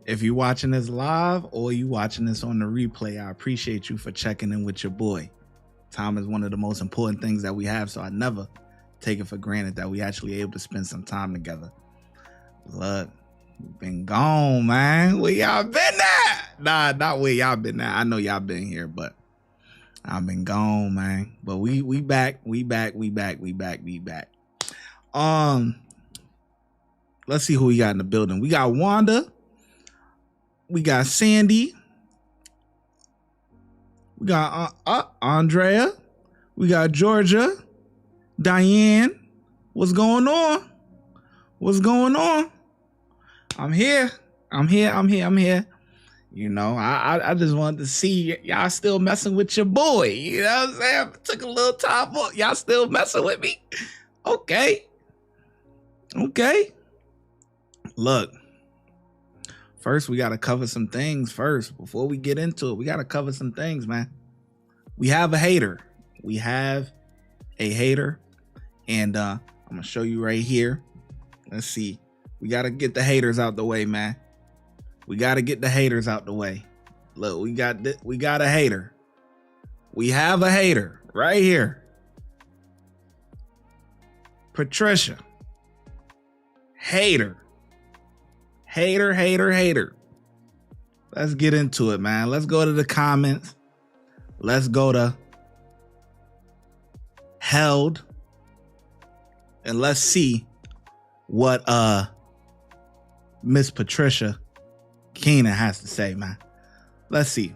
If you're watching this live or you watching this on the replay, I appreciate you for checking in with your boy. Time is one of the most important things that we have, so I never take it for granted that we actually able to spend some time together. Look, we've been gone, man. Where y'all been at? Nah, not where y'all been at. I know y'all been here, but I've been gone, man. But we back. Let's see who we got in the building. We got Wanda. We got Sandy. We got Andrea. We got Georgia. Diane. What's going on? What's going on? I'm here. You know, I just wanted to see y'all still messing with your boy. You know what I'm saying? Took a little time off. Y'all still messing with me? Okay. Look. First, we got to cover some things first. Before we get into it, we got to cover some things, man. We have a hater. And I'm going to show you right here. Let's see. We got to get the haters out the way, man. We got to get the haters out the way. Look, we got a hater. We have a hater right here. Patricia. Hater. Let's get into it, man. Let's go to the comments. Let's go to held. And let's see what Miss Patricia Keenan has to say, man. Let's see.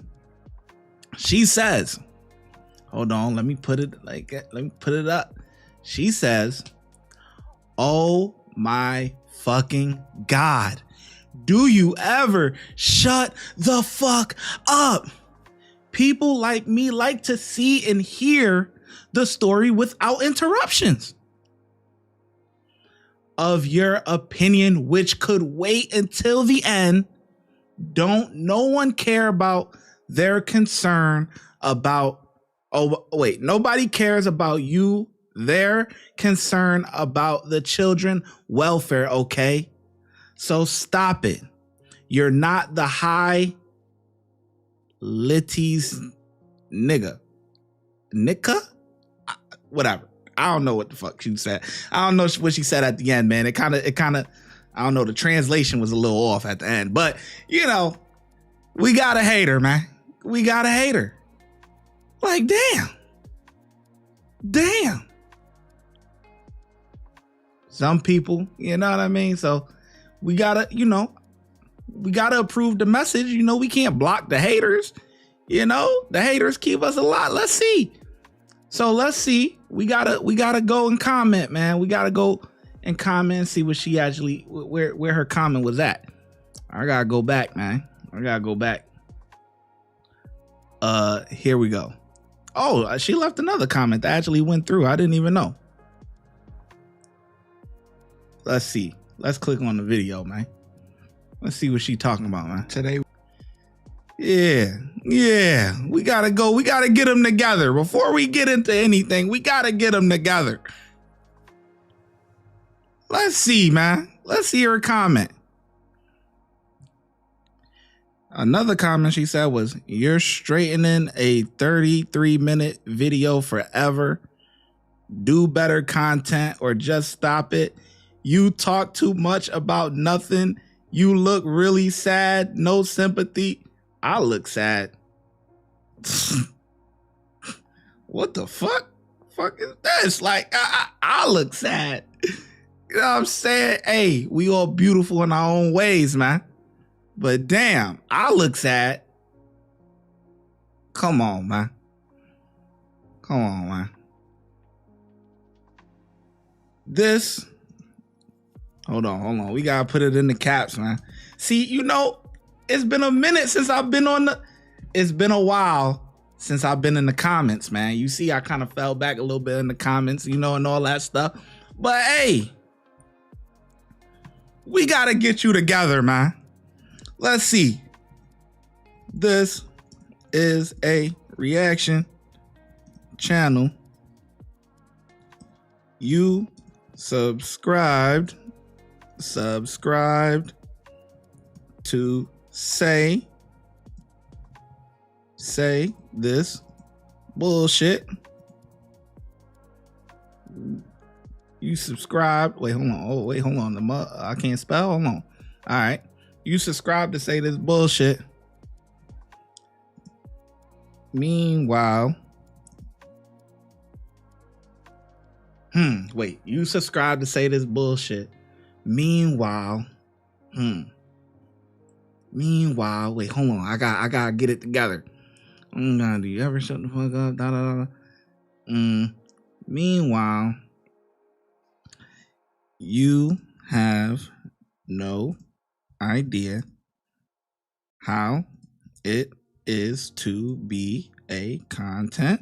She says, hold on, let me put it up. She says, "Oh my fucking God. Do you ever shut the fuck up? People like me like to see and hear the story without interruptions of your opinion, which could wait until the end. Don't no one care about their concern about, nobody cares about you, their concern about the children welfare, okay? So stop it. You're not the high litties nigga. Whatever. I don't know what the fuck she said. I don't know what she said at the end, man. It kind of, I don't know. The translation was a little off at the end, but you know, we got a hater, man. We got a hater. Like, damn. Some people, you know what I mean? So we gotta approve the message. You know, we can't block the haters. You know, the haters keep us alive. Let's see. So let's see. We gotta go and comment, man. We gotta go and comment and see what she actually, where her comment was at. I gotta go back, man. Here we go. Oh, she left another comment that actually went through. I didn't even know. Let's see. Let's click on the video, man. Let's see what she talking about, man. Today. Yeah. We gotta go. We gotta get them together. Before we get into anything, we gotta get them together. Let's see, man. Let's see her comment. Another comment she said was, "You're straightening a 33-minute video forever. Do better content or just stop it. You talk too much about nothing. You look really sad. No sympathy." I look sad. What the fuck? Fuck is this? Like, I look sad. You know what I'm saying? Hey, we all beautiful in our own ways, man. But damn, I look sad. Come on, man. This. Hold on. We gotta put it in the caps, man. See, you know, it's been a minute since I've been it's been a while since I've been in the comments, man. You see, I kind of fell back a little bit in the comments, you know, and all that stuff. But hey, we gotta get you together, man. Let's see. This is a reaction channel. You subscribed to say this bullshit. You subscribe. Wait, hold on. Oh, wait, hold on. I can't spell. Hold on. All right. You subscribe to say this bullshit. Meanwhile, wait. You subscribe to say this bullshit. Meanwhile, Meanwhile, wait, hold on. I gotta get it together. Do you ever shut the fuck up? Da, da, da. Meanwhile, you have no idea how it is to be a content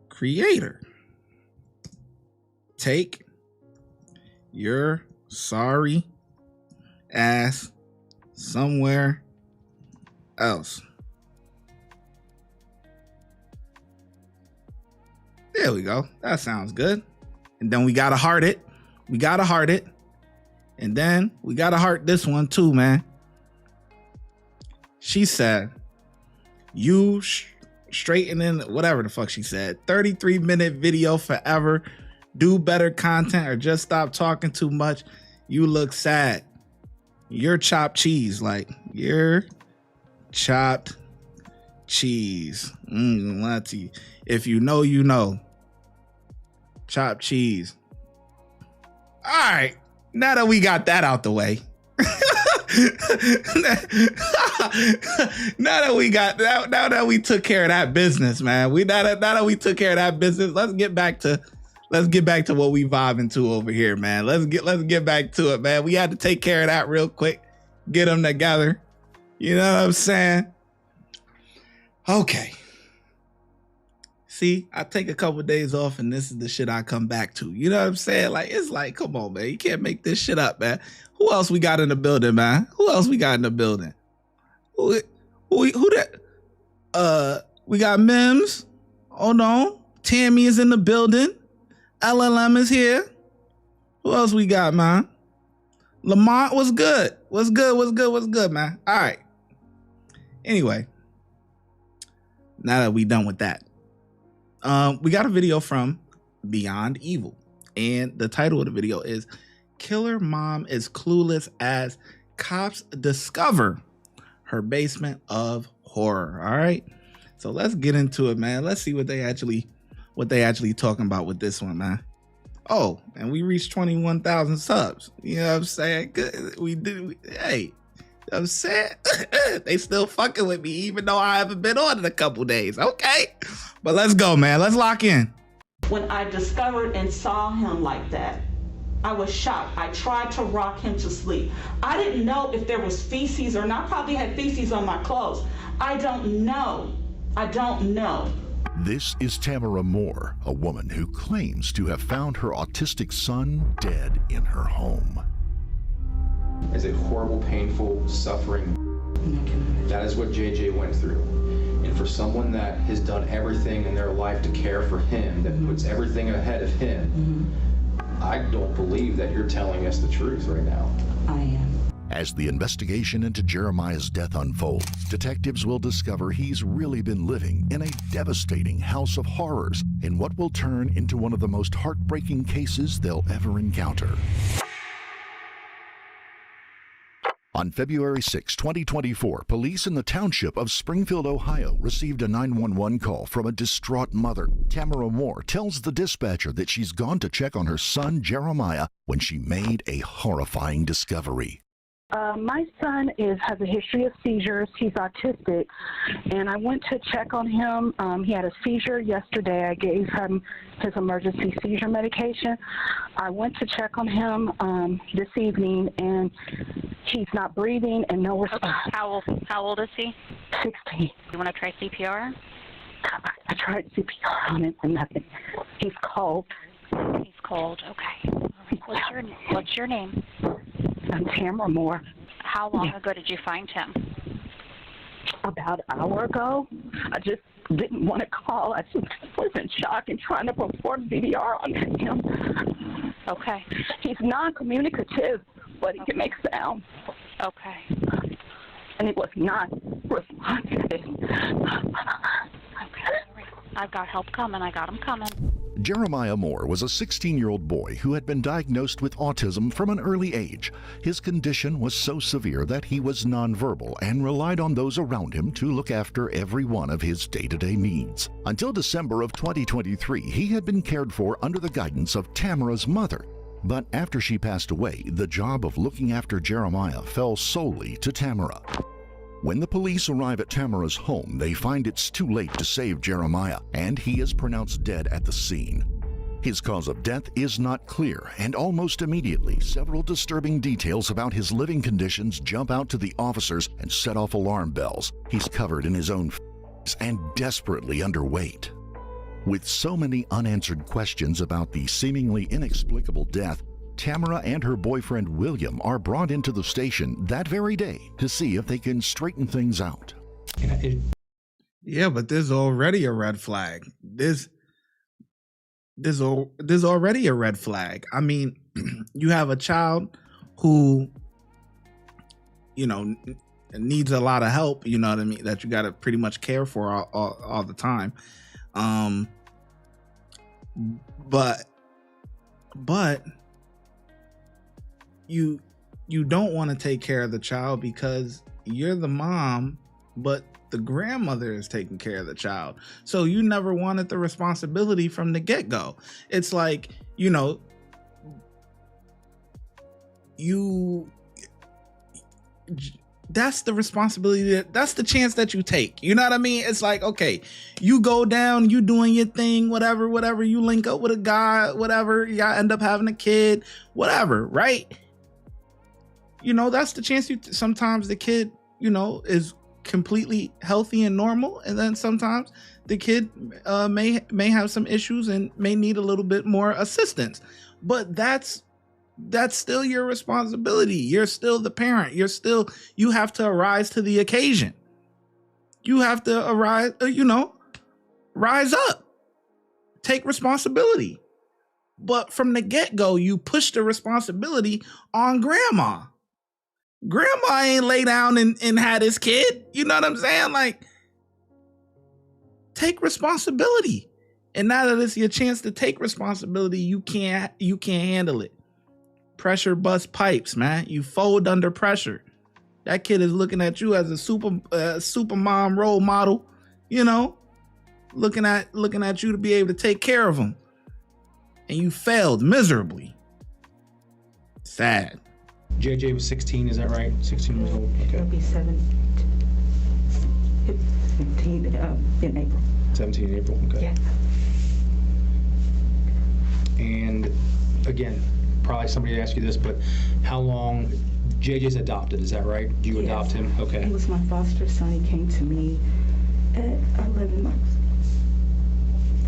creator. Take your sorry ass somewhere else. There we go. That sounds good. And then we gotta heart it. And then we gotta heart this one too, man. She said, you straighten in whatever the fuck she said. 33-minute video forever. Do better content or just stop talking too much. You look sad. You're chopped cheese. Like, you're chopped cheese. If you know, you know. Chopped cheese. All right. Now that we got that out the way. now that we took care of that business, man. Now that we took care of that business, let's get back to what we vibing to over here, man. Let's get back to it, man. We had to take care of that real quick. Get them together. You know what I'm saying? Okay. See, I take a couple of days off and this is the shit I come back to. You know what I'm saying? Like, it's like, come on, man. You can't make this shit up, man. Who else we got in the building, man? Who that? We got Mims. Hold on. Tammy is in the building. LLM is here. Who else we got, man? Lamont, what's good? What's good, man? All right. Anyway, now that we done with that, we got a video from Beyond Evil, and the title of the video is "Killer Mom is Clueless as Cops Discover Her Basement of Horror." All right, so let's get into it, man. Let's see what they actually talking about with this one, man. Oh, and we reached 21,000 subs. You know what I'm saying? Good. We do. Hey, you know what I'm saying? They still fucking with me, even though I haven't been on in a couple days. Okay, but let's go, man. Let's lock in. When I discovered and saw him like that, I was shocked. I tried to rock him to sleep. I didn't know if there was feces or not. I probably had feces on my clothes. I don't know. This is Tamara Moore, a woman who claims to have found her autistic son dead in her home. Is a horrible, painful suffering. That is what JJ went through. And for someone that has done everything in their life to care for him, that puts everything ahead of him, I don't believe that you're telling us the truth right now. I am. As the investigation into Jeremiah's death unfolds, detectives will discover he's really been living in a devastating house of horrors in what will turn into one of the most heartbreaking cases they'll ever encounter. On February 6, 2024, police in the township of Springfield, Ohio, received a 911 call from a distraught mother. Tamara Moore tells the dispatcher that she's gone to check on her son, Jeremiah, when she made a horrifying discovery. My son has a history of seizures. He's autistic, and I went to check on him. He had a seizure yesterday. I gave him his emergency seizure medication. I went to check on him this evening, and he's not breathing and no response. Okay. How old is he? 16. You want to try CPR? I tried CPR on him and nothing. He's cold. He's cold. Okay. All right. What's your name? I'm Tamara Moore. How long ago did you find him? About an hour ago. I just didn't want to call. I just was in shock and trying to perform CPR on him. Okay. He's non-communicative, but he can make sound. Okay. and it was not responsive. I've got help coming. I got them coming. Jeremiah Moore was a 16-year-old boy who had been diagnosed with autism from an early age. His condition was so severe that he was nonverbal and relied on those around him to look after every one of his day-to-day needs. Until December of 2023, he had been cared for under the guidance of Tamara's mother. But after she passed away, the job of looking after Jeremiah fell solely to Tamara. When the police arrive at Tamara's home, they find it's too late to save Jeremiah, and he is pronounced dead at the scene. His cause of death is not clear, and almost immediately, several disturbing details about his living conditions jump out to the officers and set off alarm bells. He's covered in his own f***s and desperately underweight. With so many unanswered questions about the seemingly inexplicable death, Tamara and her boyfriend William are brought into the station that very day to see if they can straighten things out. Yeah, but there's already a red flag. There's already a red flag. I mean, you have a child who, you know, needs a lot of help, you know what I mean, that you got to pretty much care for all the time. But you don't want to take care of the child because you're the mom, but the grandmother is taking care of the child. So you never wanted the responsibility from the get-go. It's like, you know, that's the responsibility, that's the chance that you take. You know what I mean? It's like, okay, you go down, you doing your thing, whatever, you link up with a guy, whatever, y'all end up having a kid, whatever, right? You know, that's the chance sometimes the kid, you know, is completely healthy and normal, and then sometimes the kid may have some issues and may need a little bit more assistance. But that's still your responsibility. You're still the parent. You have to arise to the occasion. You have to rise up, take responsibility. But from the get-go, you push the responsibility on grandma. Grandma ain't lay down and had his kid. You know what I'm saying? Like, take responsibility. And now that it's your chance to take responsibility, you can't handle it. Pressure bust pipes, man. You fold under pressure. That kid is looking at you as a super mom role model, you know, looking at you to be able to take care of him. And you failed miserably. Sad. JJ was 16, is that right? 16 years old? Okay. He'll be 17 in April. 17 in April, okay. Yeah. And again, probably somebody asked you this, but how long, JJ's adopted, is that right? Do you adopt him? Okay. He was my foster son. He came to me at 11 months.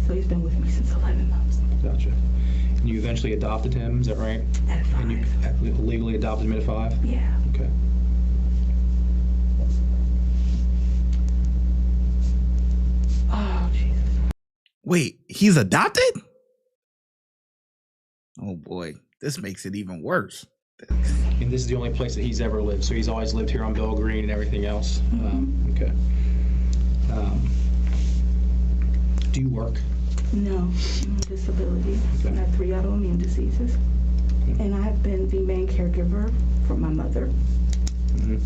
So he's been with me since 11 months. Gotcha. And you eventually adopted him, is that right? At 5. And you legally adopted him at 5? Yeah. Okay. Oh, Jesus. Wait, he's adopted? Oh boy, this makes it even worse. And this is the only place that he's ever lived, so he's always lived here on Bell Green and everything else. Mm-hmm. Okay. Do you work? No, I'm on disability. Okay. I have 3 autoimmune diseases. Okay. And I have been the main caregiver for my mother. Mm-hmm.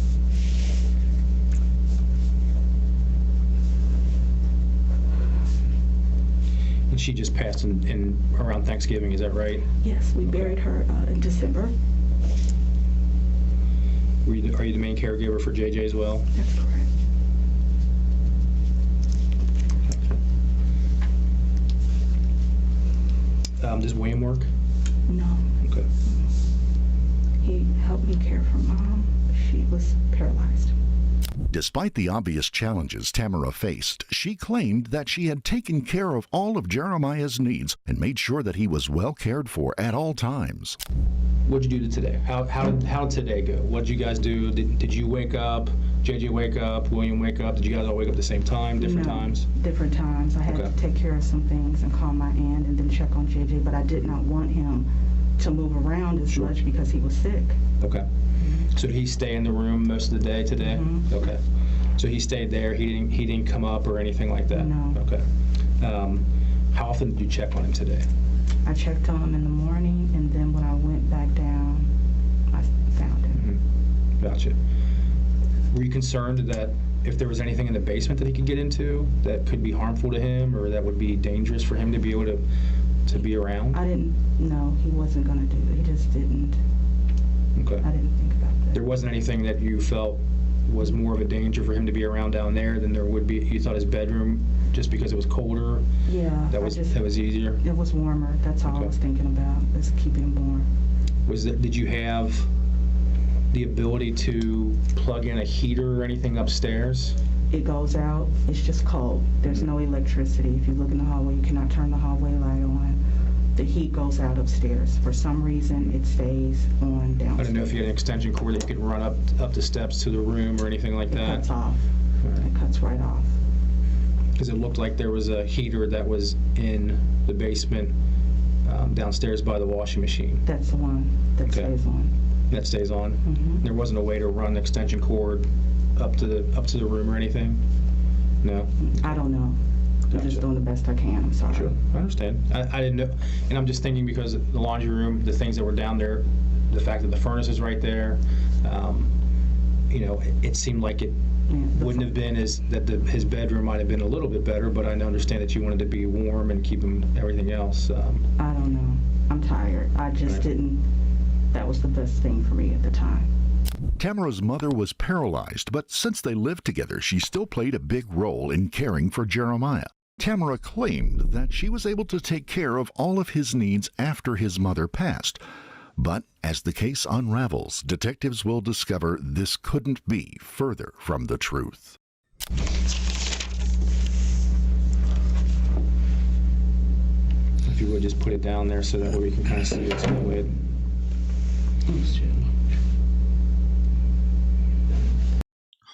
And she just passed in around Thanksgiving, is that right? Yes, we buried her in December. Are you the main caregiver for JJ as well? That's correct. Does William work? No. Okay. He helped me care for Mom. She was paralyzed. Despite the obvious challenges Tamara faced, she claimed that she had taken care of all of Jeremiah's needs and made sure that he was well cared for at all times. What'd you do today? How did today go? What'd you guys do? Did you wake up? JJ wake up? William wake up? Did you guys all wake up at the same time? Different times? Different times. I had to take care of some things and call my aunt and then check on JJ, but I did not want him to move around as much because he was sick. Okay. So did he stay in the room most of the day today? Mhm. Okay. So he stayed there. He didn't come up or anything like that. No. Okay. How often did you check on him today? I checked on him in the morning, and then when I went back down, I found him. Gotcha. Were you concerned that if there was anything in the basement that he could get into that could be harmful to him, or that would be dangerous for him to be able to be around? I didn't know he wasn't going to do it. He just didn't. Okay. I didn't think about that. There wasn't anything that you felt was more of a danger for him to be around down there than there would be. You thought his bedroom, just because it was colder, Yeah. that was easier. It was warmer. That's all I Okay. was thinking about, is keeping him warm. Did you have the ability to plug in a heater or anything upstairs? It goes out. It's just cold. There's no electricity. If you look in the hallway, you cannot turn the hallway light on. The heat goes out upstairs. For some reason, it stays on downstairs. I didn't know if you had an extension cord that you could run up the steps to the room or anything like It that. cuts off. It cuts right off. Because it looked like there was a heater that was in the basement downstairs by the washing machine. That's the one that Okay. stays on. That stays on. Mhm. There wasn't a way to run the extension cord up to the room or anything? No? I don't know. I'm Gotcha. just doing the best I can. I'm sorry. Sure, I understand. I didn't know, and I'm just thinking because the laundry room, the things that were down there, the fact that the furnace is right there, it seemed like it Yeah, wouldn't have been his bedroom might have been a little bit better, but I understand that you wanted to be warm and keep him everything else. I don't know. I'm tired. I just Right. didn't. That was the best thing for me at the time. Tamara's mother was paralyzed, but since they lived together, she still played a big role in caring for Jeremiah. Tamara claimed that she was able to take care of all of his needs after his mother passed. But as the case unravels, detectives will discover this couldn't be further from the truth. If you would just put it down there so that way we can kind of see it's in the lid.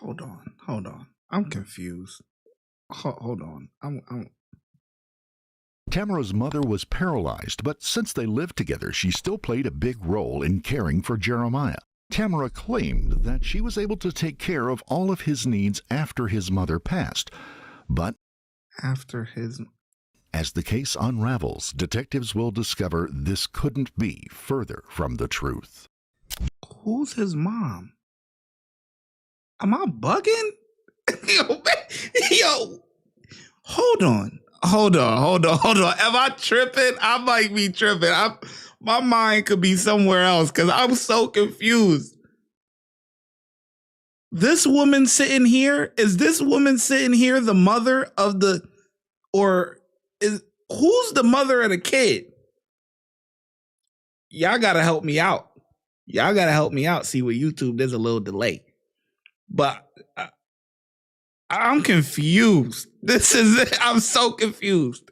Hold on. I'm confused. Hold on. I'm Tamara's mother was paralyzed, but since they lived together, she still played a big role in caring for Jeremiah. Tamara claimed that she was able to take care of all of his needs after his mother passed. But after his... As the case unravels, detectives will discover this couldn't be further from the truth. Who's his mom? Am I bugging? Yo, hold on. Am I tripping? I might be tripping. My mind could be somewhere else because I'm so confused. This woman sitting here, is this woman sitting here the mother of the, or who's the mother of the kid? Y'all gotta help me out. See, with YouTube, there's a little delay. But I'm confused. I'm so confused.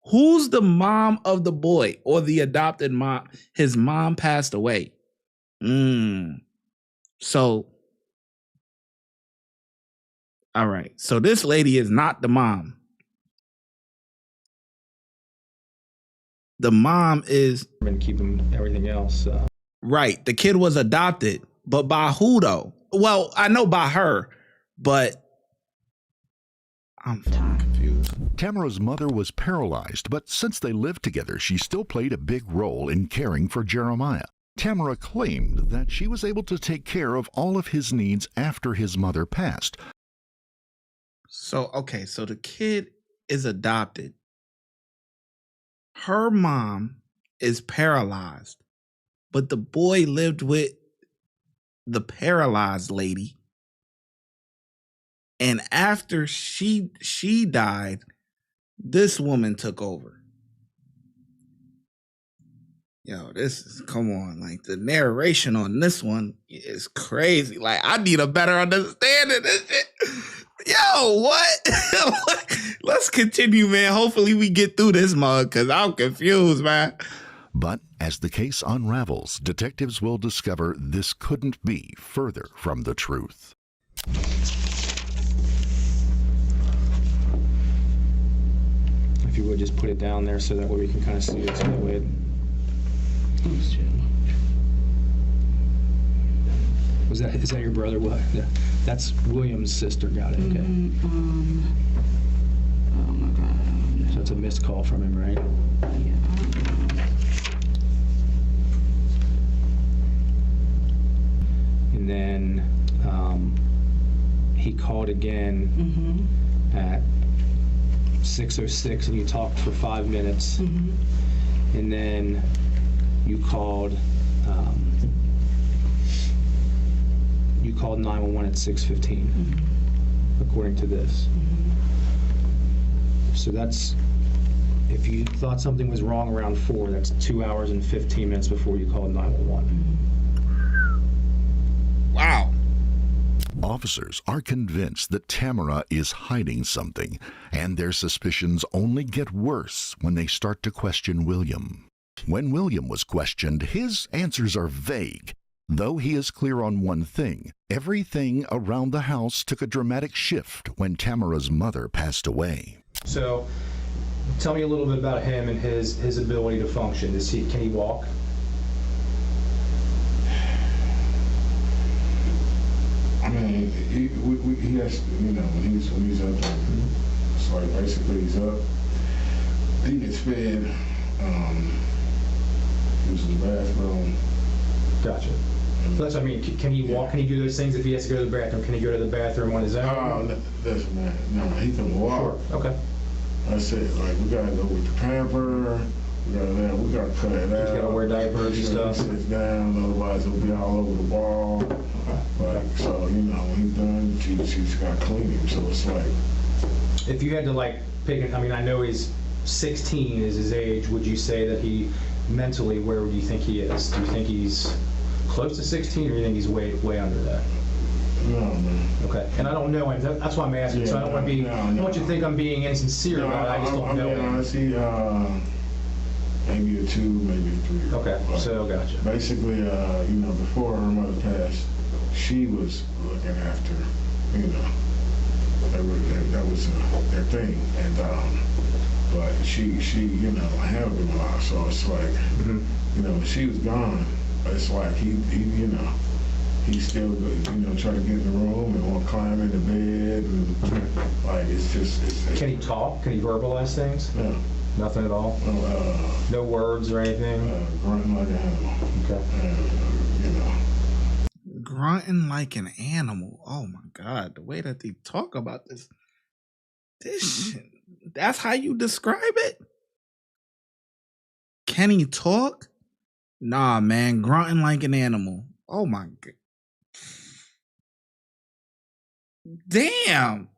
Who's the mom of the boy or the adopted mom? His mom passed away. So, all right. So this lady is not the mom. The mom is... And keeping everything else. Right. The kid was adopted. But by who, though? Well, I know by her, but I'm confused. Tamara's mother was paralyzed, but since they lived together, she still played a big role in caring for Jeremiah. Tamara claimed that she was able to take care of all of his needs after his mother passed. So the kid is adopted. Her mom is paralyzed, but the boy lived with the paralyzed lady. And after she died, this woman took over. Yo, come on, like the narration on this one is crazy. Like, I need a better understanding of this shit. Yo, what? Let's continue, man. Hopefully we get through this mug, because I'm confused, man. But as the case unravels, detectives will discover this couldn't be further from the truth. If you would just put it down there so that way we can kind of see it's in the lid. Is that your brother? What? Yeah. That's William's sister. Got it. Okay. Oh my God. So it's a missed call from him, right? Yeah. And then he called again at 6:06, and you talked for 5 minutes. And then you called 911 at 6:15, according to this. So that's, if you thought something was wrong around 4, that's 2 hours and 15 minutes before you called 911. Wow. Officers are convinced that Tamara is hiding something, and their suspicions only get worse when they start to question William. When William was questioned, his answers are vague. Though he is clear on one thing, everything around the house took a dramatic shift when Tamara's mother passed away. So, tell me a little bit about him and his ability to function. Can he walk? I mean, he has, when he's up, it's like basically he's up. He gets fed, uses the bathroom. Gotcha. So that's what I mean. Can he walk? Can he do those things if he has to go to the bathroom? Can he go to the bathroom on his own? Oh, listen, man. No, he can walk. Sure. Okay. I said, like, we gotta go with the pamper. We gotta cut it out. He's gotta wear diapers and stuff. He sits down, otherwise he'll be all over the ball. Like, so, when he's done, she's got to clean him. So it's like, if you had to pick, I know he's 16 is his age. Would you say that he mentally, where do you think he is? Do you think he's close to 16, or do you think he's way under that? No, man. Okay. And I don't know him. That's why I'm asking. Yeah, so I don't want to be. I don't want you to think I'm being insincere about it. I just don't know him. Honestly, maybe a 2, maybe a 3. Okay. But so gotcha. Basically, before her mother passed, she was looking after, that was their thing, and but she handled him a lot. So it's like, when she was gone, it's like he still trying to get in the room and want to climb in the bed, and like it's just. Can he talk? Can he verbalize things? No. Nothing at all. No words or anything. Grunting like an animal. Okay. Grunting like an animal. Oh my God, the way that they talk about this shit, that's how you describe it? Can he talk? Nah, man, grunting like an animal. Oh my God. Damn.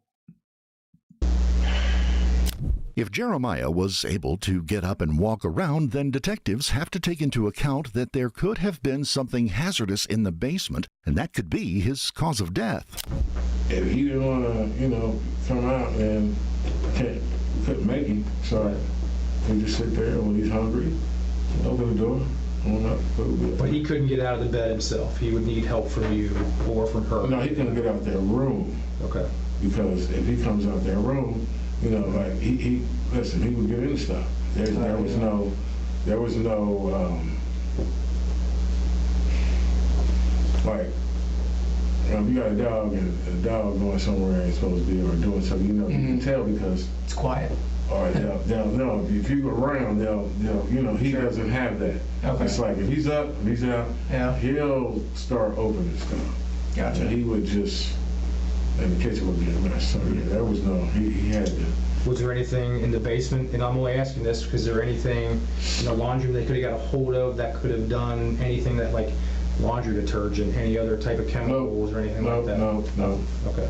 If Jeremiah was able to get up and walk around, then detectives have to take into account that there could have been something hazardous in the basement, and that could be his cause of death. If he didn't want to, come out and couldn't make him, so he just sit there when he's hungry, open the door, open up food. But he couldn't get out of the bed himself. He would need help from you or from her. No, he couldn't get out their room. Okay. Because if he comes out their room, like he listen, he would get into stuff. There was no like, if you got a dog and a dog going somewhere ain't supposed to be or doing something, you can tell because it's quiet. Or they'll know if you go around, they'll he doesn't have that. Okay. It's like if he's up, if he's out, he'll start opening stuff. Gotcha. And he would just. And the kitchen would be a mess. So there was no, he had to. Was there anything in the basement, and I'm only asking this because there anything in the laundry they could have got a hold of that could have done anything that like laundry detergent, any other type of chemicals or anything like that? No. Okay.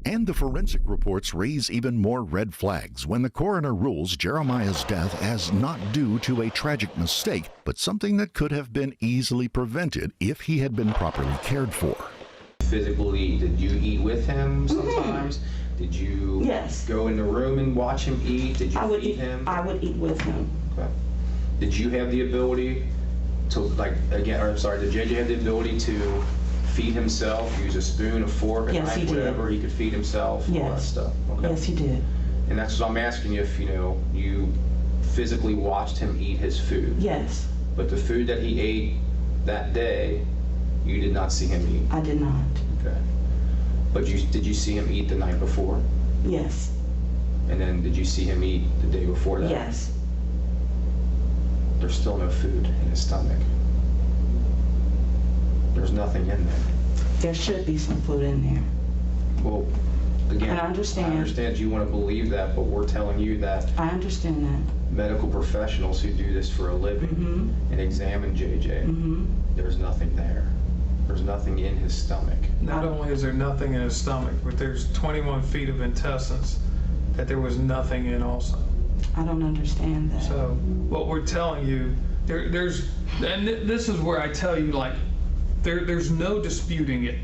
And the forensic reports raise even more red flags when the coroner rules Jeremiah's death as not due to a tragic mistake, but something that could have been easily prevented if he had been properly cared for. Physically, did you eat with him sometimes? Did you go in the room and watch him eat? Did you feed him? I would eat with him. Okay. Did you have the ability to, did JJ have the ability to feed himself, use a spoon, a fork, a knife, whatever, he could feed himself, all that stuff? Okay. Yes, he did. And that's what I'm asking you, if you physically watched him eat his food. Yes. But the food that he ate that day, You did not see him eat? I did not. Okay. But did you see him eat the night before? Yes. And then did you see him eat the day before that? Yes. There's still no food in his stomach. There's nothing in there. There should be some food in there. Well, again, And I understand you want to believe that, but we're telling you that I understand that. medical professionals who do this for a living and examine JJ, there's nothing there. There's nothing in his stomach. Not only is there nothing in his stomach, but there's 21 feet of intestines that there was nothing in also. I don't understand that. So what we're telling you, and this is where I tell you, like, there's no disputing it.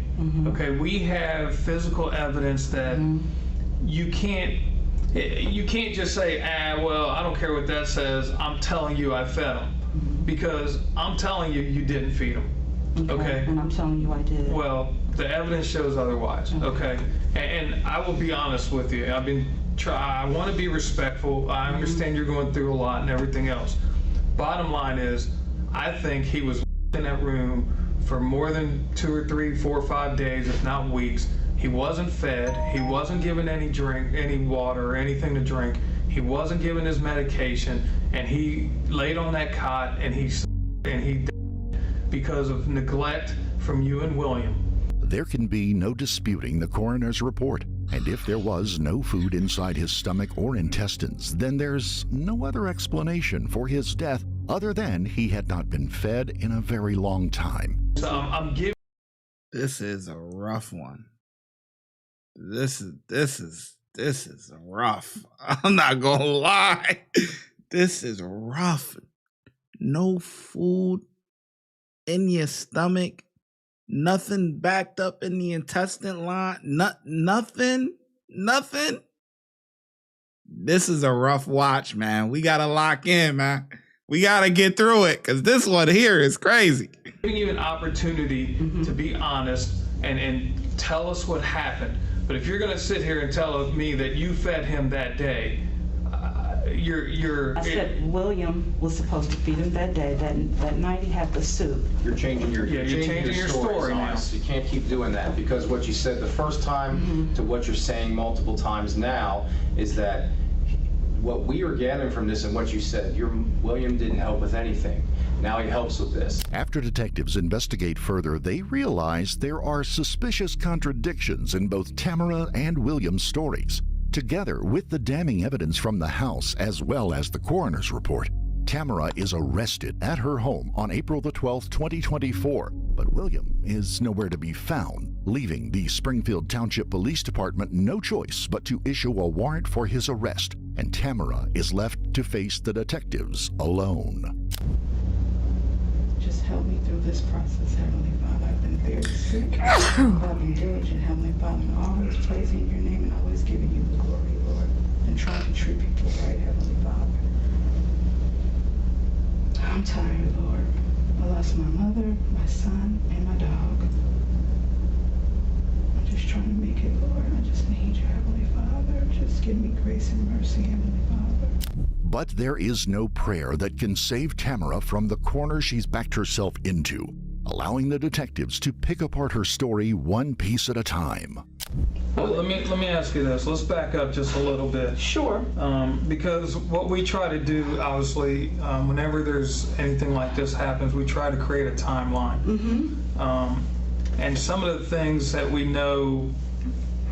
Okay, we have physical evidence that you can't just say, well, I don't care what that says. I'm telling you I fed him, because I'm telling you you didn't feed him. Okay. And I'm telling you I did. Well, the evidence shows otherwise. Okay. And I will be honest with you. I want to be respectful. I understand you're going through a lot and everything else. Bottom line is, I think he was in that room for more than 2 or 3, 4 or 5 days, if not weeks. He wasn't fed. He wasn't given any water or anything to drink. He wasn't given his medication, and he laid on that cot and he died because of neglect from you and William. There can be no disputing the coroner's report, and if there was no food inside his stomach or intestines, then there's no other explanation for his death other than he had not been fed in a very long time. So I'm giving. This is a rough one. This is rough. I'm not gonna lie. This is rough. No food in your stomach, nothing backed up in the intestine line, nothing. This is a rough watch, man. We gotta lock in, man. We gotta get through it, because this one here is crazy. Giving you an opportunity to be honest and tell us what happened. But if you're gonna sit here and tell me that you fed him that day, I said William was supposed to feed him that day. That night he had the soup. You're changing your story now. You can't keep doing that, because what you said the first time to what you're saying multiple times now is that what we are gathering from this and what you said, William didn't help with anything. Now he helps with this. After detectives investigate further, they realize there are suspicious contradictions in both Tamara and William's stories. Together with the damning evidence from the house as well as the coroner's report, Tamara is arrested at her home on April the 12th, 2024, but William is nowhere to be found, leaving the Springfield Township Police Department no choice but to issue a warrant for his arrest, and Tamara is left to face the detectives alone. Just help me through this process, Heavenly Father. I've been very sick. I've been diligent, Heavenly Father, and always praising your name and always giving you the glory, Lord, and trying to treat people right, Heavenly Father. I'm tired, Lord. I lost my mother, my son, and my dog. I'm just trying to make it, Lord. I just need you, Heavenly Father. Just give me grace and mercy, Heavenly Father. But there is no prayer that can save Tamara from the corner she's backed herself into, allowing the detectives to pick apart her story one piece at a time. Well, let me ask you this. Let's back up just a little bit. Sure. Because what we try to do, obviously, whenever there's anything like this happens, we try to create a timeline. And some of the things that we know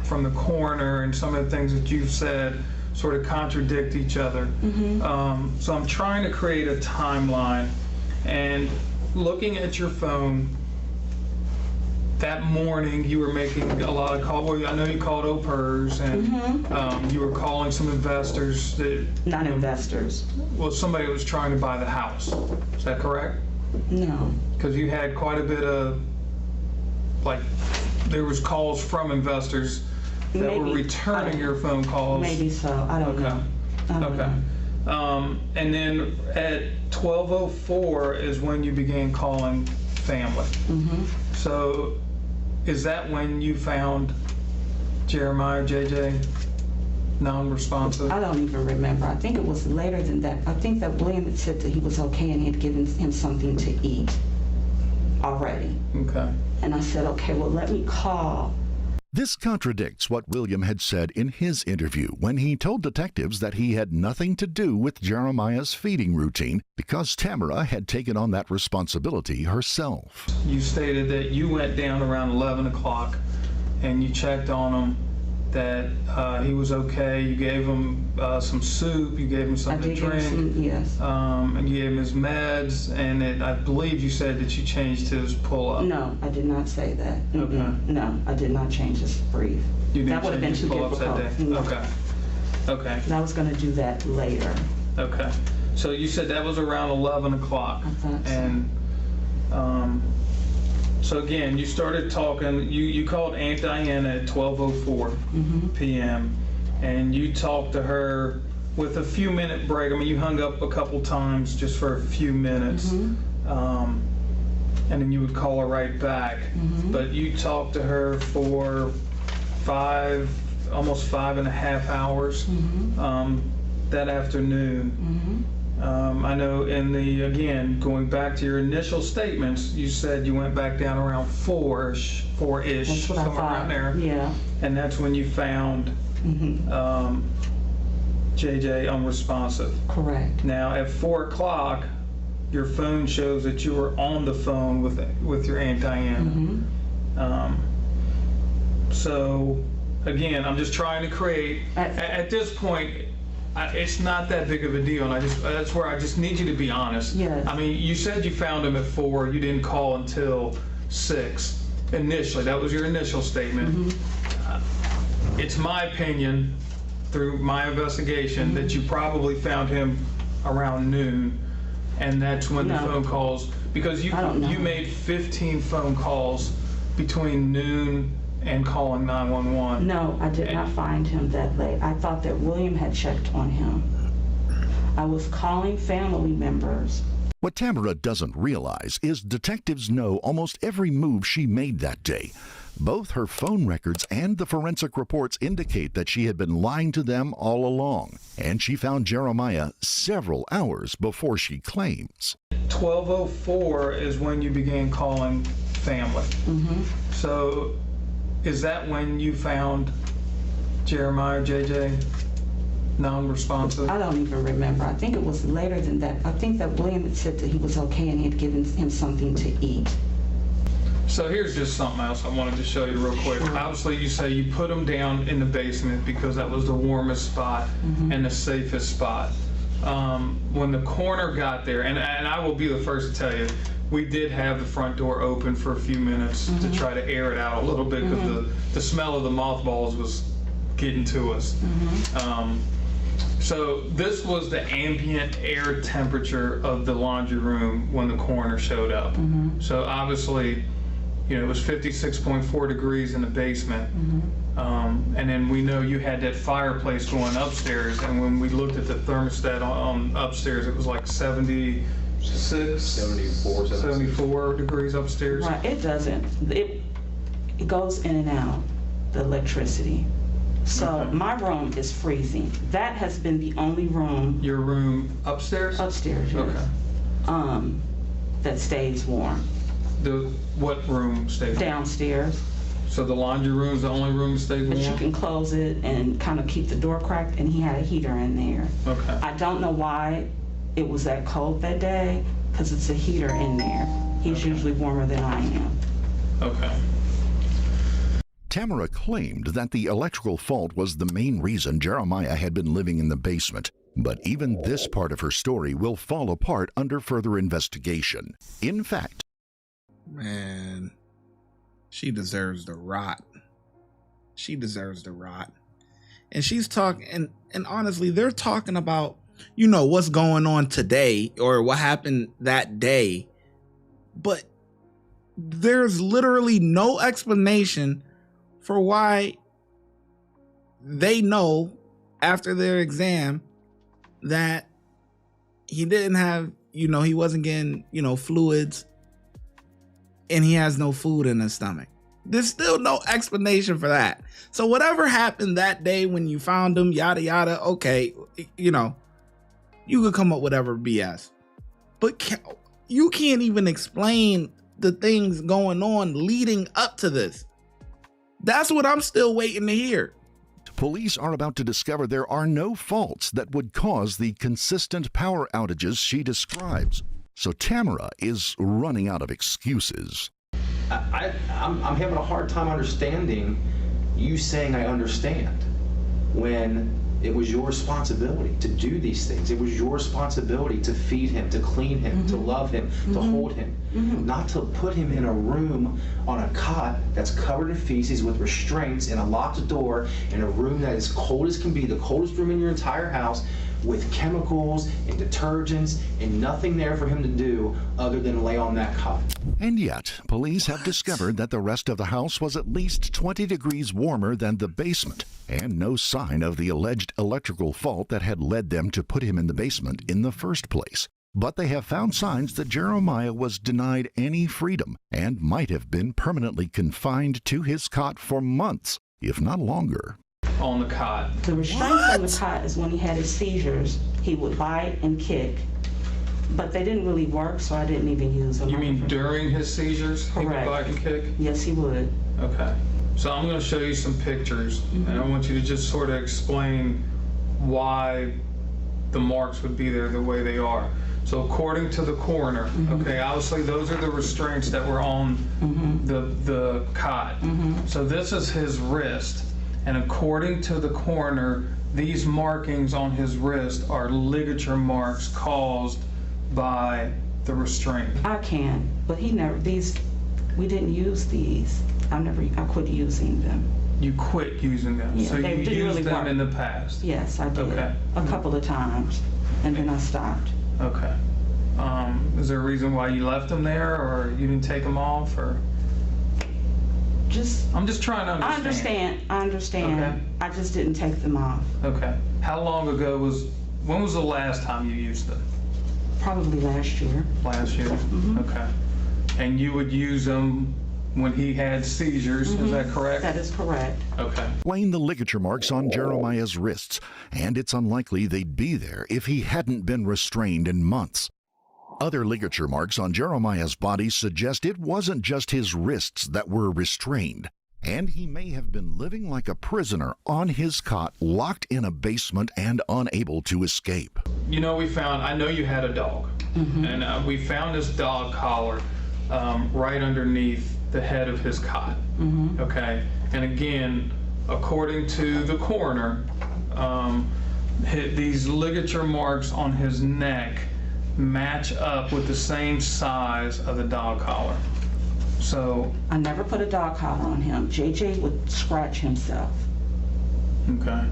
from the coroner and some of the things that you've said sort of contradict each other. So I'm trying to create a timeline, and looking at your phone, that morning you were making a lot of calls. Well, I know you called au pairs, and you were calling some investors that... Not investors. Well, somebody was trying to buy the house. Is that correct? No. Because you had quite a bit of, like, there was calls from investors that were returning your phone calls. Maybe so. I don't know. I don't know. And then at 12:04 is when you began calling family. So is that when you found Jeremiah, JJ, non-responsive? I don't even remember. I think it was later than that. I think that William had said that he was okay and he had given him something to eat. already. Okay. And I said, okay, well, let me call. This contradicts what William had said in his interview when he told detectives that he had nothing to do with Jeremiah's feeding routine because Tamara had taken on that responsibility herself. You stated that you went down around 11 o'clock and you checked on him, that he was okay. You gave him some soup, you gave him something to drink. Yes. And you gave him his meds, and I believe you said that you changed his pull-up. No, I did not say that. Okay. No, I did not change his brief. You didn't That would have been change too his pull-ups difficult. that day? No. Okay. Okay. And I was going to do that later. Okay. So you said that was around 11 o'clock. I thought so. And so again, you started talking, you called Aunt Diana at 12:04 p.m. and you talked to her with a few minute break. I mean, you hung up a couple times just for a few minutes. And then you would call her right back. But you talked to her for almost 5.5 hours that afternoon. I know again, going back to your initial statements, you said you went back down around 4-ish, That's what I somewhere thought. around there. Yeah. And that's when you found JJ unresponsive. Correct. Now at 4 o'clock, your phone shows that you were on the phone with your Aunt Diana. So again, I'm just trying to create, at this point, it's not that big of a deal, and that's where I just need you to be honest. Yes. I mean, you said you found him at 4, you didn't call until 6 initially. That was your initial statement. It's my opinion, through my investigation, that you probably found him around noon, and that's when the phone calls, because you made 15 phone calls between noon and calling 911. No, I did not find him that late. I thought that William had checked on him. I was calling family members. What Tamara doesn't realize is detectives know almost every move she made that day. Both her phone records and the forensic reports indicate that she had been lying to them all along, and she found Jeremiah several hours before she claims. 12:04 is when you began calling family. So is that when you found Jeremiah, JJ, non-responsive? I don't even remember. I think it was later than that. I think that William had said that he was okay and he had given him something to eat. So here's just something else I wanted to show you real quick. Obviously, you say you put him down in the basement because that was the warmest spot and the safest spot. When the coroner got there, and I will be the first to tell you, we did have the front door open for a few minutes to try to air it out a little bit because the smell of the mothballs was getting to us. So this was the ambient air temperature of the laundry room when the coroner showed up. So obviously, it was 56.4 degrees in the basement. And then we know you had that fireplace going upstairs, and when we looked at the thermostat on upstairs, it was like 74 degrees upstairs. Right, it doesn't. It goes in and out, the electricity. So my room is freezing. That has been the only room. Your room upstairs? Upstairs, yes. Okay. That stays warm. What room stays warm? Downstairs. So the laundry room is the only room that stays warm? But you can close it and kind of keep the door cracked, and he had a heater in there. Okay. I don't know why it was that cold that day, because it's a heater in there. He's usually warmer than I am. Okay. Tamara claimed that the electrical fault was the main reason Jeremiah had been living in the basement. But even this part of her story will fall apart under further investigation. In fact, man, she deserves to rot. She deserves to rot. And she's talking, and honestly, they're talking about, what's going on today or what happened that day. But there's literally no explanation for why they know after their exam that he didn't have, he wasn't getting, fluids, and he has no food in his stomach. There's still no explanation for that. So whatever happened that day when you found him, yada, yada, okay, you could come up with whatever BS. But you can't even explain the things going on leading up to this? That's what I'm still waiting to hear. Police are about to discover there are no faults that would cause the consistent power outages she describes. So Tamara is running out of excuses. I'm having a hard time understanding you saying I understand when it was your responsibility to do these things. It was your responsibility to feed him, to clean him, to love him, to hold him, not to put him in a room on a cot that's covered in feces with restraints and a locked door in a room that is cold as can be, the coldest room in your entire house, with chemicals and detergents and nothing there for him to do other than lay on that cot. And yet, police have discovered that the rest of the house was at least 20 degrees warmer than the basement, and no sign of the alleged electrical fault that had led them to put him in the basement in the first place. But they have found signs that Jeremiah was denied any freedom and might have been permanently confined to his cot for months, if not longer. On the cot. The restraints on the cot is when he had his seizures. He would bite and kick, but they didn't really work, so I didn't even use them. You mean during his seizures? Correct. He would bite and kick? Yes, he would. Okay. So I'm going to show you some pictures, and I want you to just sort of explain why the marks would be there the way they are. So according to the coroner, okay, obviously those are the restraints that were on the cot. So this is his wrist. And according to the coroner, these markings on his wrist are ligature marks caused by the restraint. I can, but he never, we didn't use these. I quit using them. You quit using them? Yeah, so you used really them work. in the past? Yes, I did. Okay. A couple of times, and then I stopped. Okay. Is there a reason why you left them there, or you didn't take them off, or? I'm just trying to understand. I understand. Okay. I just didn't take them off. Okay. How long ago when was the last time you used them? Probably last year. Last year? Okay. And you would use them when he had seizures, is that correct? That is correct. Okay. Explain the ligature marks on Jeremiah's wrists, and it's unlikely they'd be there if he hadn't been restrained in months. Other ligature marks on Jeremiah's body suggest it wasn't just his wrists that were restrained, and he may have been living like a prisoner on his cot, locked in a basement and unable to escape. You know, I know you had a dog, and we found this dog collar right underneath the head of his cot, okay? And again, according to the coroner, these ligature marks on his neck match up with the same size of the dog collar. So I never put a dog collar on him. JJ would scratch himself. Okay.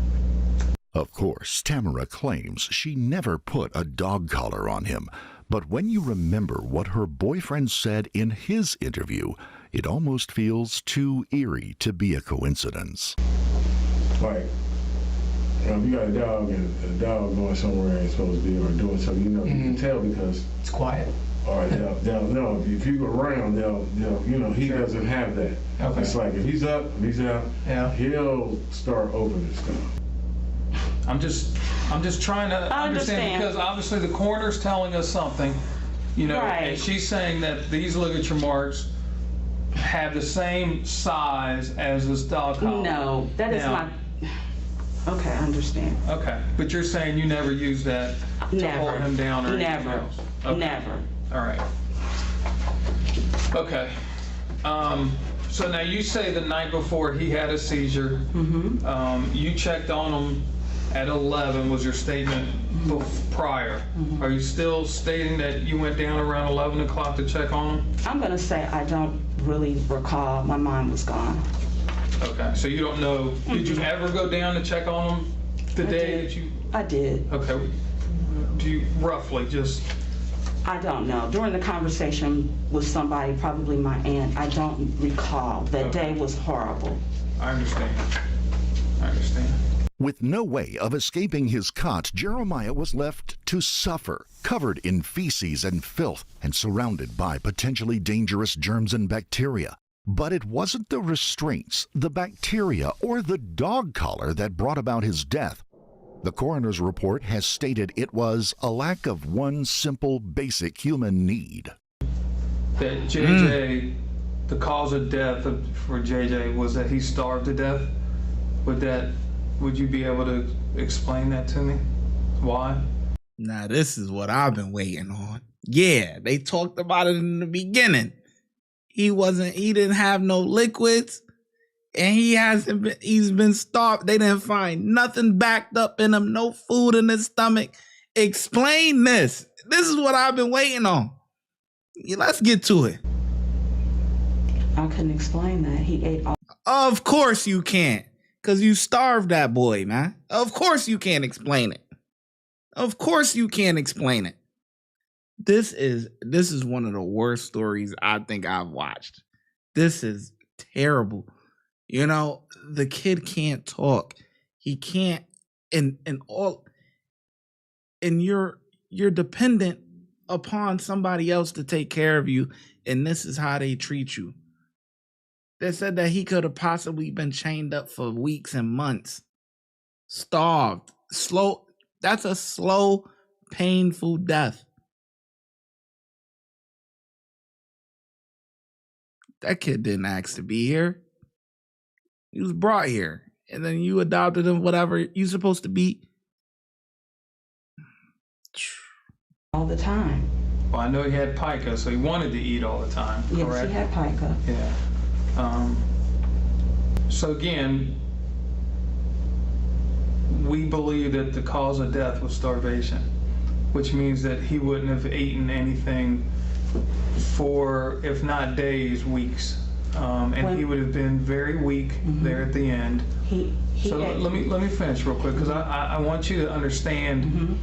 Of course, Tamara claims she never put a dog collar on him, but when you remember what her boyfriend said in his interview, it almost feels too eerie to be a coincidence. Like, if you got a dog and a dog going somewhere it ain't supposed to be or doing something, you know, you can tell because it's quiet. Or they'll know. If you go around, they'll you know, he doesn't have that. Okay. It's like if he's up, if he's out, he'll start opening stuff. I'm just trying to understand because obviously the coroner's telling us something, you know, and she's saying that these ligature marks have the same size as this dog collar. No, that is not. Okay, I understand. Okay, but you're saying you never used that to hold him down or anything else? Okay. Never. All right. Okay. So now you say the night before he had a seizure, you checked on him at 11 was your statement prior. Are you still stating that you went down around 11 o'clock to check on him? I'm going to say I don't really recall. My mind was gone. Okay, so you don't know, did you ever go down to check on him the day that you? I did. Okay, do you roughly just? I don't know. During the conversation with somebody, probably my aunt, I don't recall. That day was horrible. I understand. With no way of escaping his cot, Jeremiah was left to suffer, covered in feces and filth and surrounded by potentially dangerous germs and bacteria. But it wasn't the restraints, the bacteria, or the dog collar that brought about his death. The coroner's report has stated it was a lack of one simple, basic human need. that JJ, the cause of death for JJ was that he starved to death, would you be able to explain that to me? Why? Now, this is what I've been waiting on. Yeah, they talked about it in the beginning. He didn't have no liquids, and he's been starved. They didn't find nothing backed up in him, no food in his stomach. Explain this. This is what I've been waiting on. Let's get to it. I couldn't explain that. He ate all. Of course you can't, because you starved that boy, man. Of course you can't explain it. Of course you can't explain it. This is one of the worst stories I think I've watched. This is terrible. You know, the kid can't talk. He can't, and you're dependent upon somebody else to take care of you, and this is how they treat you. They said that he could have possibly been chained up for weeks and months, starved, slow. That's a slow, painful death. That kid didn't ask to be here. He was brought here, and then you adopted him, whatever you're supposed to be. All the time. Well, I know he had pica, so he wanted to eat all the time, Yes, correct? he had pica. Yeah. So again, we believe that the cause of death was starvation, which means that he wouldn't have eaten anything for, if not days, weeks. And he would have been very weak there at the end. Let me finish real quick, because I want you to understand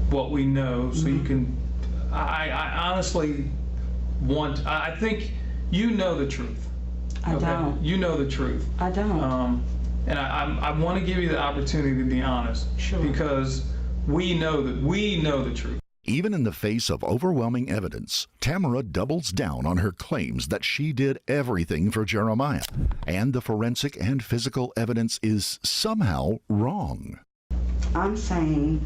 what we know, so you can. I honestly I think you know the truth. I don't. You know the truth. I don't. And I want to give you the opportunity to be honest. Sure. Because we know the truth. Even in the face of overwhelming evidence, Tamara doubles down on her claims that she did everything for Jeremiah, and the forensic and physical evidence is somehow wrong. I'm saying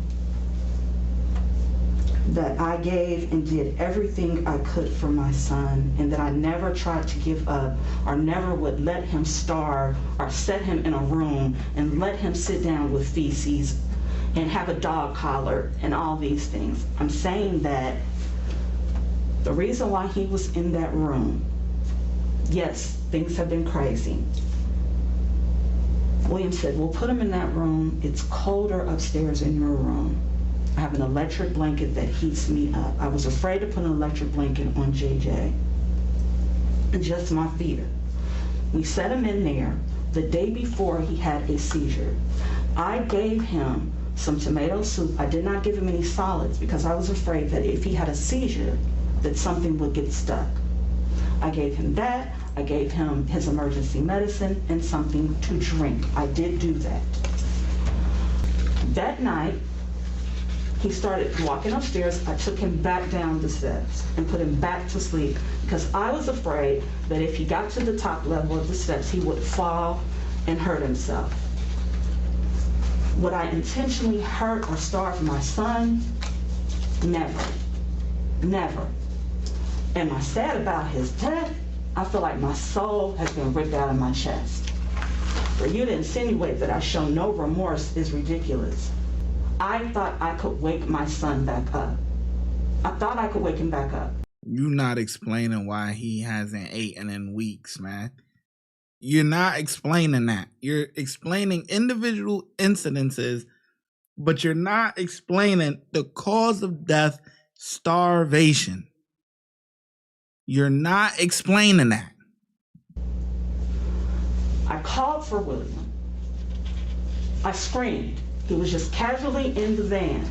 that I gave and did everything I could for my son, and that I never tried to give up, or never would let him starve, or set him in a room and let him sit down with feces and have a dog collar and all these things. I'm saying that the reason why he was in that room, yes, things have been crazy. William said, we'll put him in that room. It's colder upstairs in your room. I have an electric blanket that heats me up. I was afraid to put an electric blanket on JJ. Just my fear. We set him in there the day before he had a seizure. I gave him some tomato soup. I did not give him any solids because I was afraid that if he had a seizure, that something would get stuck. I gave him that. I gave him his emergency medicine and something to drink. I did do that. That night, he started walking upstairs. I took him back down the steps and put him back to sleep because I was afraid that if he got to the top level of the steps, he would fall and hurt himself. Would I intentionally hurt or starve my son? Never. Never. Am I sad about his death? I feel like my soul has been ripped out of my chest. For you to insinuate that I show no remorse is ridiculous. I thought I could wake my son back up. I thought I could wake him back up. You're not explaining why he hasn't eaten in weeks, man. You're not explaining that. You're explaining individual incidences, but you're not explaining the cause of death, starvation. You're not explaining that. I called for William. I screamed. He was just casually in the van.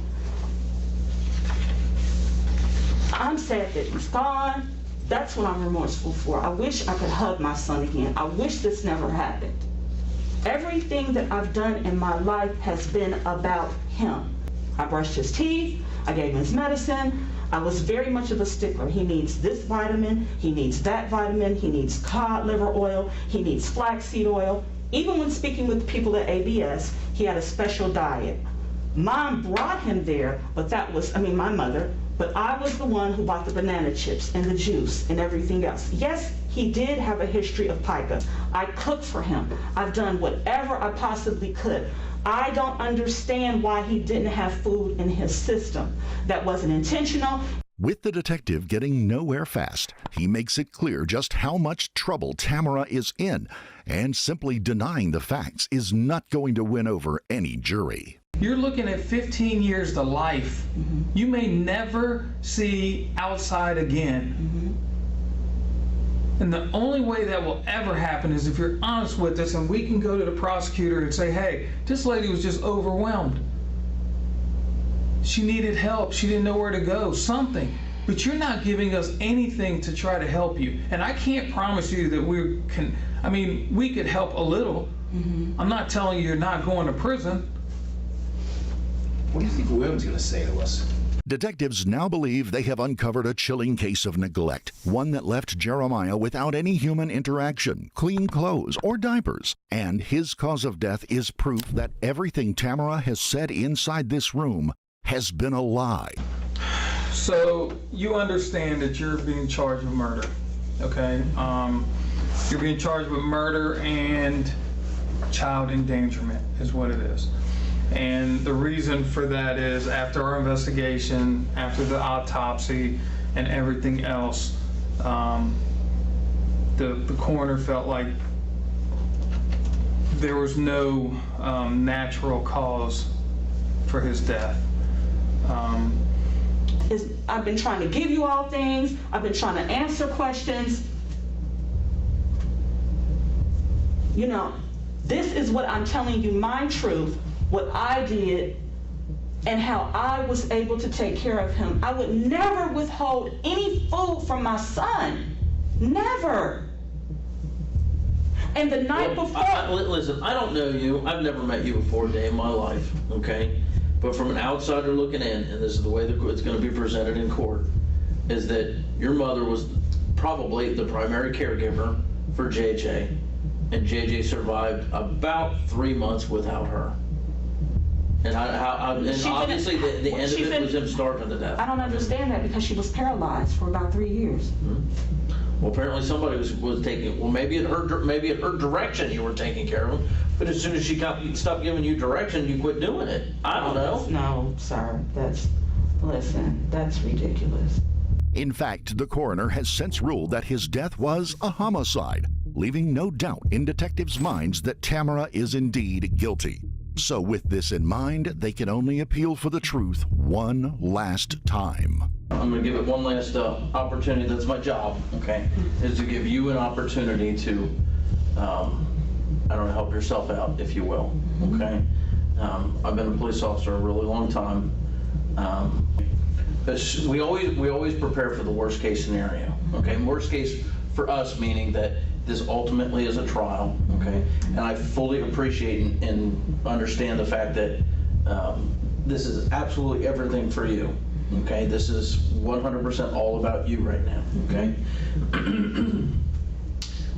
I'm sad that he's gone. That's what I'm remorseful for. I wish I could hug my son again. I wish this never happened. Everything that I've done in my life has been about him. I brushed his teeth. I gave him his medicine. I was very much of a stickler. He needs this vitamin. He needs that vitamin. He needs cod liver oil. He needs flaxseed oil. Even when speaking with people at ABS, he had a special diet. Mom brought him there, but that was, my mother But I was the one who bought the banana chips and the juice and everything else. Yes, he did have a history of pica. I cooked for him. I've done whatever I possibly could. I don't understand why he didn't have food in his system. That wasn't intentional. With the detective getting nowhere fast, he makes it clear just how much trouble Tamara is in, and simply denying the facts is not going to win over any jury. You're looking at 15 years to life. You may never see outside again. And the only way that will ever happen is if you're honest with us and we can go to the prosecutor and say, hey, this lady was just overwhelmed. She needed help. She didn't know where to go, something. But you're not giving us anything to try to help you. And I can't promise you that we can, we could help a little. I'm not telling you you're not going to prison. What do you think William's going to say to us? Detectives now believe they have uncovered a chilling case of neglect, one that left Jeremiah without any human interaction, clean clothes, or diapers. And his cause of death is proof that everything Tamara has said inside this room has been a lie. So you understand that you're being charged with murder, okay? You're being charged with murder and child endangerment is what it is. And the reason for that is after our investigation, after the autopsy and everything else, the coroner felt like there was no natural cause for his death. I've been trying to give you all things. I've been trying to answer questions. You know, this is what I'm telling you, my truth, what I did, and how I was able to take care of him. I would never withhold any food from my son. Never. And the night before... Listen, I don't know you. I've never met you before a day in my life, okay? But from an outsider looking in, and this is the way it's going to be presented in court, is that your mother was probably the primary caregiver for JJ, and JJ survived about 3 months without her. And obviously the end of it was him starving to death. I don't understand that because she was paralyzed for about 3 years. Well, apparently somebody was taking. Well, maybe at her direction you were taking care of him. But as soon as she stopped giving you direction, you quit doing it. I don't know. No, sir. Listen, that's ridiculous. In fact, the coroner has since ruled that his death was a homicide, leaving no doubt in detectives' minds that Tamara is indeed guilty. So with this in mind, they can only appeal for the truth one last time. I'm going to give it one last opportunity. That's my job, okay, is to give you an opportunity to, help yourself out, if you will, okay? I've been a police officer a really long time. We always prepare for the worst case scenario, okay? Worst case for us meaning that this ultimately is a trial, okay? And I fully appreciate and understand the fact that this is absolutely everything for you, okay? This is 100% all about you right now, okay?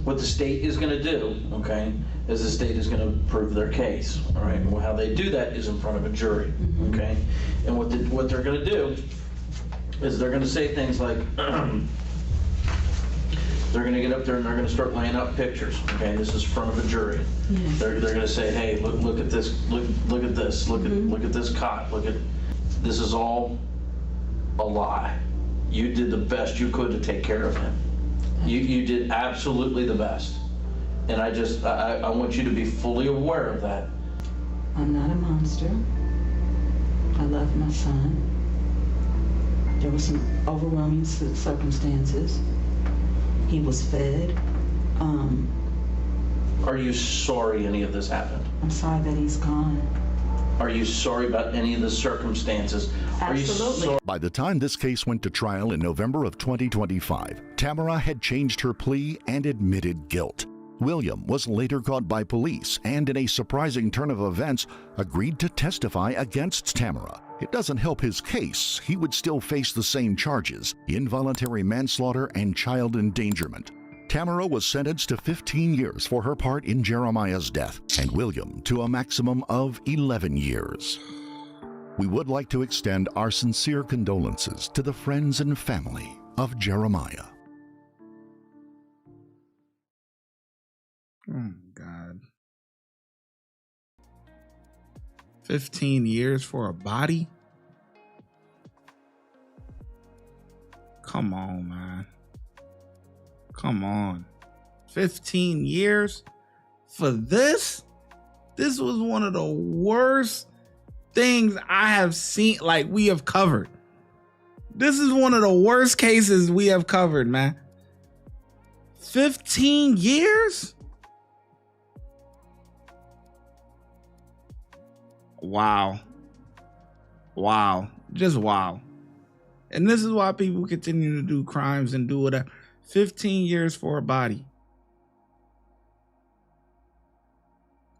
What the state is going to do, okay, is the state is going to prove their case, all right? Well, how they do that is in front of a jury, okay? And what they're going to do is they're going to say things like, they're going to get up there and they're going to start laying out pictures. Okay, this is in front of a jury. Yes. They're going to say, hey, look at this, look at this, look at this cot, this is all a lie. You did the best you could to take care of him. You did absolutely the best, and I want you to be fully aware of that. I'm not a monster. I love my son. There were some overwhelming circumstances. He was fed. Are you sorry any of this happened? I'm sorry that he's gone. Are you sorry about any of the circumstances? Absolutely. By the time this case went to trial in November of 2025, Tamara had changed her plea and admitted guilt. William was later caught by police and, in a surprising turn of events, agreed to testify against Tamara. It doesn't help his case. He would still face the same charges: involuntary manslaughter and child endangerment. Tamara was sentenced to 15 years for her part in Jeremiah's death, and William to a maximum of 11 years. We would like to extend our sincere condolences to the friends and family of Jeremiah. Oh, God. 15 years for a body? Come on, man. Come on. 15 years for this? This was one of the worst things I have seen, like we have covered. This is one of the worst cases we have covered, man. 15 years? Wow. Wow. Just wow. And this is why people continue to do crimes and do whatever. 15 years for a body.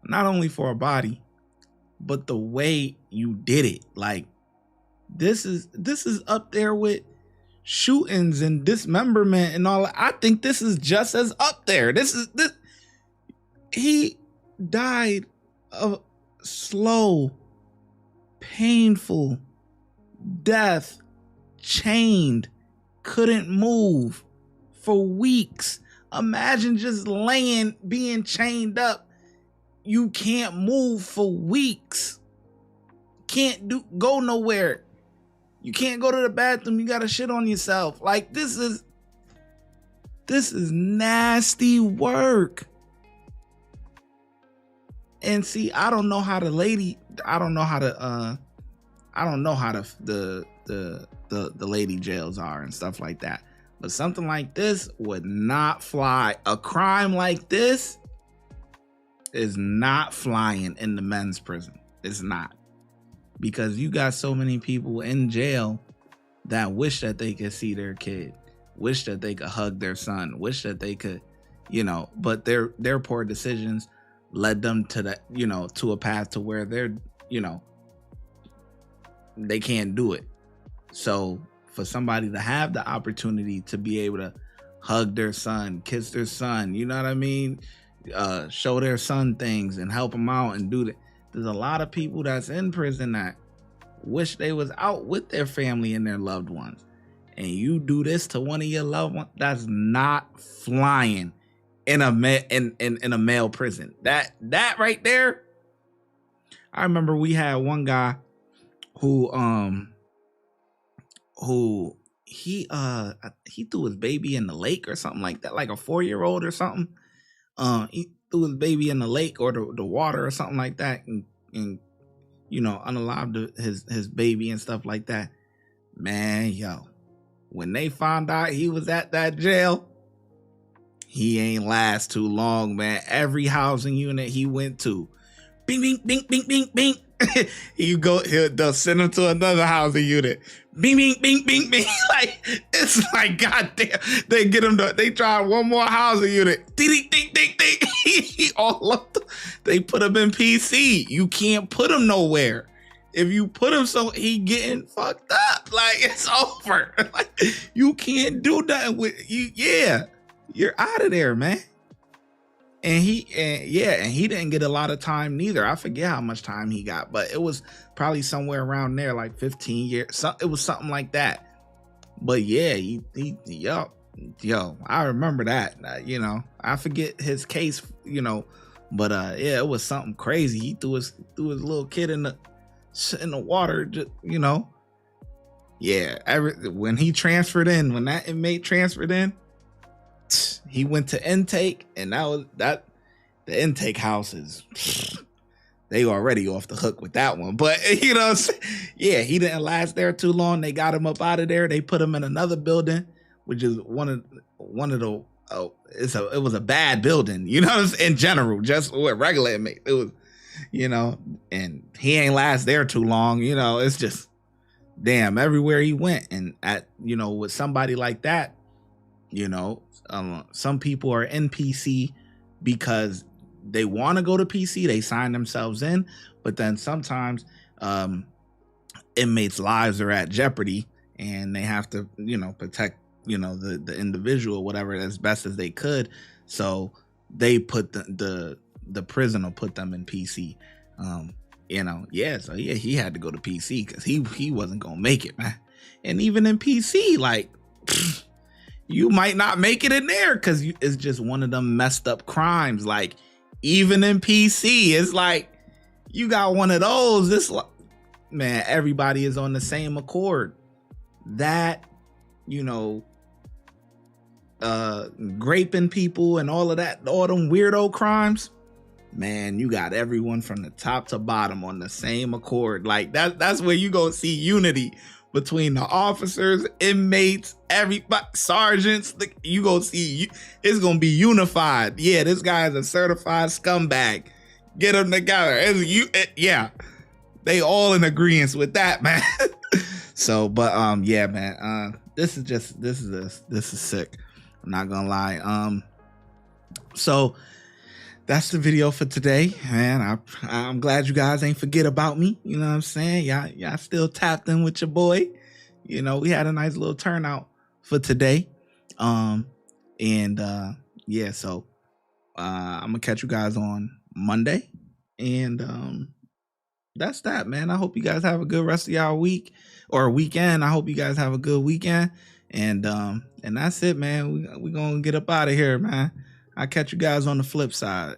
Not only for a body, but the way you did it. Like, this is up there with shootings and dismemberment and all. I think this is just as up there. He died of slow, painful death, chained, couldn't move for weeks. Imagine just being chained up. You can't move for weeks. Can't go nowhere. You can't go to the bathroom. You gotta shit on yourself. Like, this is nasty work. And see, I don't know how the lady jails are and stuff like that. But something like this would not fly. A crime like this is not flying in the men's prison. It's not. Because you got so many people in jail that wish that they could see their kid, wish that they could hug their son, wish that they could, but their poor decisions led them to that, to a path to where they're, they can't do it. So for somebody to have the opportunity to be able to hug their son, kiss their son, you know what I mean? Show their son things and help them out and do that. There's a lot of people that's in prison that wish they was out with their family and their loved ones. And you do this to one of your loved ones, that's not flying in a male prison. That right there. I remember we had one guy who he threw his baby in the lake or something like that, like a 4-year-old or something. He threw his baby in the lake or the water or something like that, and unalived his baby and stuff like that. Man, when they found out he was at that jail, he ain't last too long, man. Every housing unit he went to, bing, bing, bing, bing, bing, bing. They'll send him to another housing unit. Bing, bing, bing, bing, bing. Like, it's like, goddamn. They get him they try one more housing unit. Ding, ding, ding, ding, ding. All of them. They put him in PC. You can't put him nowhere. If you put him so he getting fucked up, like, it's over. Like, you can't do nothing with you. Yeah, you're out of there, man. And he didn't get a lot of time neither. I forget how much time he got, but it was probably somewhere around there, like 15 years. It was something like that. But yeah, I remember that. I forget his case, but yeah, it was something crazy. He threw his little kid in the water, just, Yeah, when that inmate transferred in, he went to intake, and the intake houses, they already off the hook with that one. But yeah, he didn't last there too long. They got him up out of there. They put him in another building, which is one of the it was a bad building, in general, just with regular inmates. It was, and he ain't last there too long. It's just, damn, everywhere he went. And with somebody like that, some people are in PC because they want to go to PC. They sign themselves in, but then sometimes inmates' lives are at jeopardy, and they have to, protect, the individual, whatever, as best as they could. So they put the prison will put them in PC. You know, yeah, so yeah, he had to go to PC because he wasn't gonna make it, man. And even in PC, like, you might not make it in there because it's just one of them messed up crimes. Like, even in PC, it's like you got one of those. This, man, everybody is on the same accord. That, you know, raping people and all of that, all them weirdo crimes. Man, you got everyone from the top to bottom on the same accord. Like that's where you gonna see unity between the officers, inmates, everybody, sergeants. You gonna see it's gonna be unified. Yeah, this guy is a certified scumbag. Get them together. Yeah, they all in agreement with that, man. So, but yeah, man. This is sick. I'm not gonna lie. So that's the video for today, man. I'm glad you guys ain't forget about me. You know what I'm saying? Y'all still tapped in with your boy. You know, we had a nice little turnout for today. Yeah, so I'm gonna catch you guys on Monday. And that's that, man. I hope you guys have a good rest of y'all week or weekend. I hope you guys have a good weekend. And that's it, man. We gonna get up out of here, man. I'll catch you guys on the flip side.